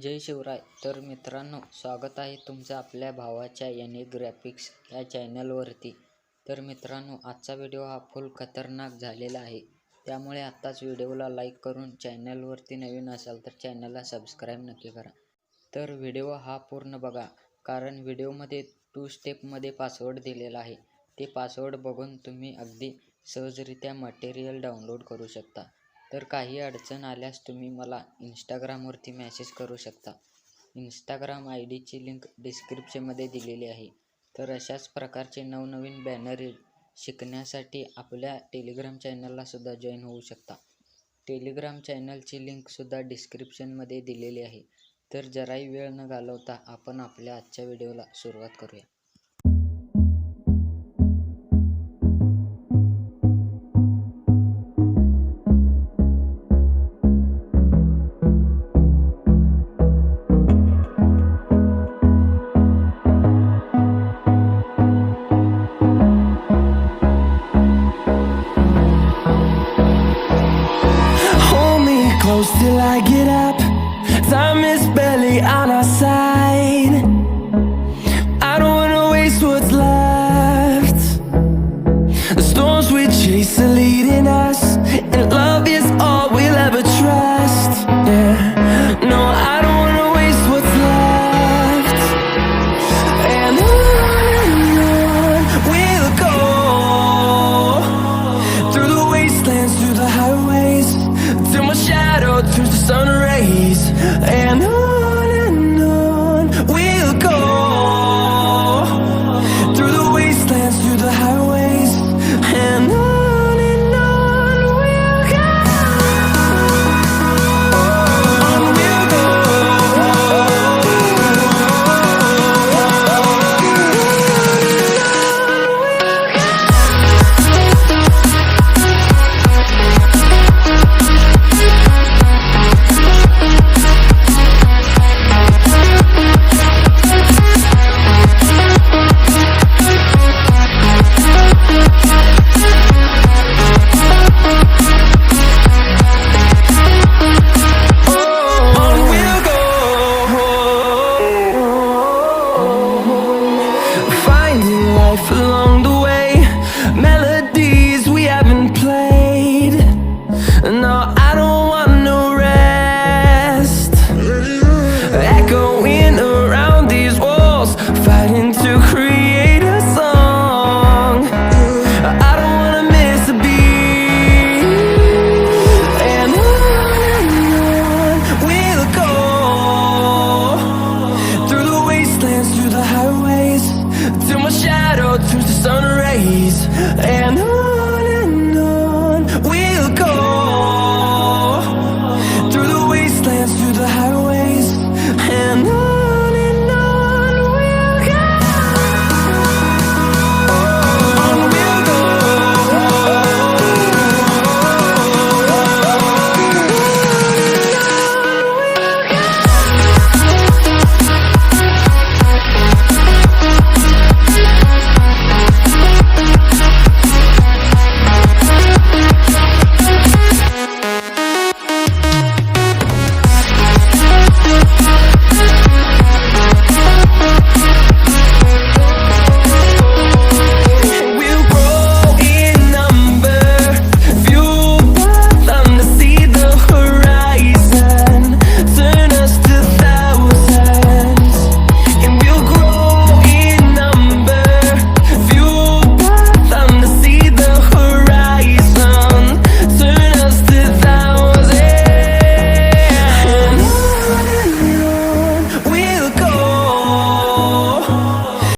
जय शिवराय. तर मित्रांनो, स्वागत आहे तुमचं आपल्या भावाच्या याने ग्राफिक्स या चॅनलवरती. तर मित्रांनो, आजचा व्हिडिओ हा फुल खतरनाक झालेला आहे, त्यामुळे आत्ताच व्हिडिओला लाईक करून चॅनलवरती नवीन असाल तर चॅनलला सबस्क्राईब नक्की करा. तर व्हिडिओ हा पूर्ण बघा, कारण व्हिडिओमध्ये 2 स्टेपमध्ये पासवर्ड दिलेला आहे. ते पासवर्ड बघून तुम्ही अगदी सहजरित्या मटेरियल डाउनलोड करू शकता. तर काही अडचण आल्यास तुम्ही मला इंस्टाग्रामवरती मेसेज करू शकता. इंस्टाग्राम ID ची लिंक डिस्क्रिप्शनमध्ये दिलेली आहे. तर अशाच प्रकारचे नवनवीन बॅनर शिकण्यासाठी आपल्या टेलिग्राम चॅनलला सुद्धा जॉईन होऊ शकता. टेलिग्राम चॅनलची लिंकसुद्धा डिस्क्रिप्शनमध्ये दिलेली आहे. तर जराही वेळ न घालवता आपण आपल्या आजच्या व्हिडिओला सुरुवात करूया. Close till I get up. Time is barely on our side. I don't wanna waste what's left. The storms we chase are leading us, and love is all we'll ever trust. Yeah, no, I don't wanna waste what's left. And on we'll go, through the wastelands, through the highways, till my shadow turns to sun rays. And on we'll go, through the wastelands, through the highways. And on we'll go, on we'll go. Finding life along